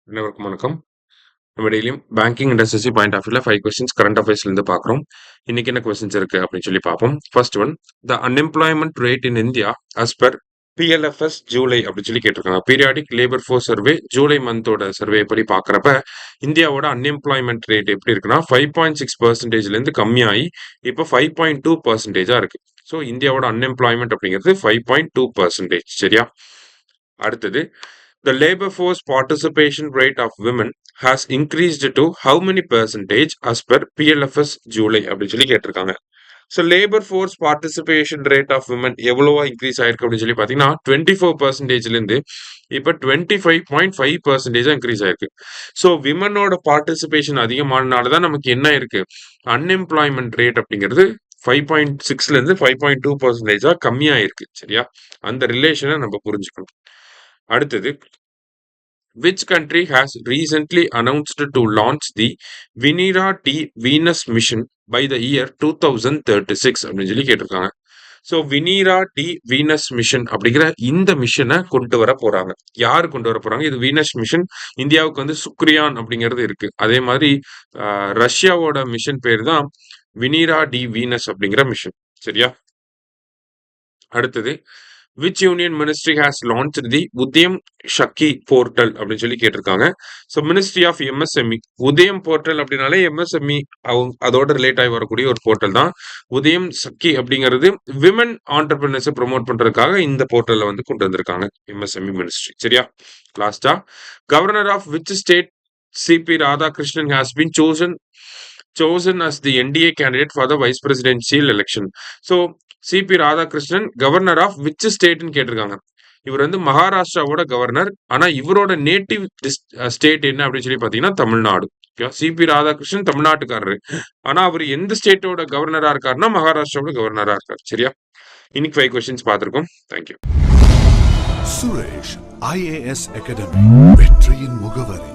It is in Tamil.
அனைவருக்கும் வணக்கம். நம்ம டெய்லியும் banking and SSC point of வியூல 5 கொஸ்டின்ஸ் கரண்ட் அஃபேர்ஸ்ல இருந்து பார்க்குறோம். இன்னைக்கு என்ன கொஸ்டின்ஸ் இருக்கு அப்படின்னு சொல்லி பார்ப்போம். First one, the unemployment rate in India as per PLFS July அப்படின்னு சொல்லி கேட்டிருக்காங்க. Periodic labour force survey July மந்தோட சர்வே படி பார்க்குறப்ப இந்தியாவோட அன்எம்ப்ளாய்மெண்ட் ரேட் எப்படி இருக்குன்னா 5.6% இருந்து கம்மியாகி இப்போ 5.2% இருக்கு. ஸோ இந்தியாவோட அன்எம்ப்ளாய்மெண்ட் அப்படிங்கிறது 5.2%. சரியா? அடுத்தது, the labor force participation rate of women has increased to how many percentage as per PLFS July அப்படின்னு சொல்லி கேட்டிருக்காங்க. So labour force participation rate of women எவ்வளவா இன்க்ரீஸ் ஆயிருக்கு அப்படின்னு சொல்லி பார்த்தீங்கன்னா 24%லேருந்து இப்போ 25.5% இன்க்ரீஸ் ஆயிருக்கு. ஸோ விமனோட பார்ட்டிசிபேஷன் அதிகமானனால தான் நமக்கு என்ன இருக்கு, அன்எம்ப்ளாய்மெண்ட் ரேட் அப்படிங்கிறது 5.6லேருந்து 5.2% கம்மியாயிருக்கு. சரியா? அந்த ரிலேஷனை நம்ம புரிஞ்சுக்கணும். அடுத்தது, which country has recently announced to launch the Venera T Venus mission by the year 2036 அப்படின்னு சொல்லி கேட்டிருக்காங்க. ஸோ வினீரா டி வீனஸ் மிஷன் அப்படிங்கிற இந்த மிஷனை கொண்டு வர போறாங்க. யாரு கொண்டு வர போறாங்க? இது வீனஸ் மிஷன். இந்தியாவுக்கு வந்து சுக்ரியான் அப்படிங்கிறது இருக்கு. அதே மாதிரி ரஷ்யாவோட மிஷன் பேர் தான் வினீரா டி வீனஸ் அப்படிங்கிற மிஷன். சரியா? அடுத்தது, which union ministry has launched the உதயம் சக்தி போர்ட்டல் அப்படின்னு சொல்லி கேட்டிருக்காங்க. So ministry of MSME. Udyam portal அப்படின்னாலே எம்எஸ்எம்இ அதோட ரிலேட் ஆகி வரக்கூடிய ஒரு போர்ட்டல் தான் உதயம் சக்தி அப்படிங்கிறது. விமன் ஆண்டர்பிரினர்ஸை ப்ரொமோட் பண்றதுக்காக இந்த போர்ட்டலை வந்து கொண்டு வந்திருக்காங்க எம்எஸ்எம்இ மினிஸ்ட்ரி. சரியா? லாஸ்டா, governor of which state CP Radhakrishnan has been chosen as the NDA candidate for the vice presidential election. So CP Radhakrishnan governor of which ஸ்டேட்னு கேட்டிருக்காங்க. இவர் வந்து மகாராஷ்டிராவோட கவர்னர். ஆனா இவரோட நேட்டிவ் ஸ்டேட் என்ன அப்படின்னு சொல்லி பாத்தீங்கன்னா தமிழ்நாடு. சிபி ராதாகிருஷ்ணன் தமிழ்நாட்டுக்காரரு. ஆனா அவர் எந்த ஸ்டேட்டோட கவர்னரா இருக்காருன்னா மகாராஷ்டிராவோட கவர்னரா இருக்காரு. சரியா? இன்னைக்கு 5 கொஸ்டின்ஸ் பார்த்திருக்கோம். தேங்க்யூ. சுரேஷ் IAS அகாடமி, வெற்றியின் முகவரி.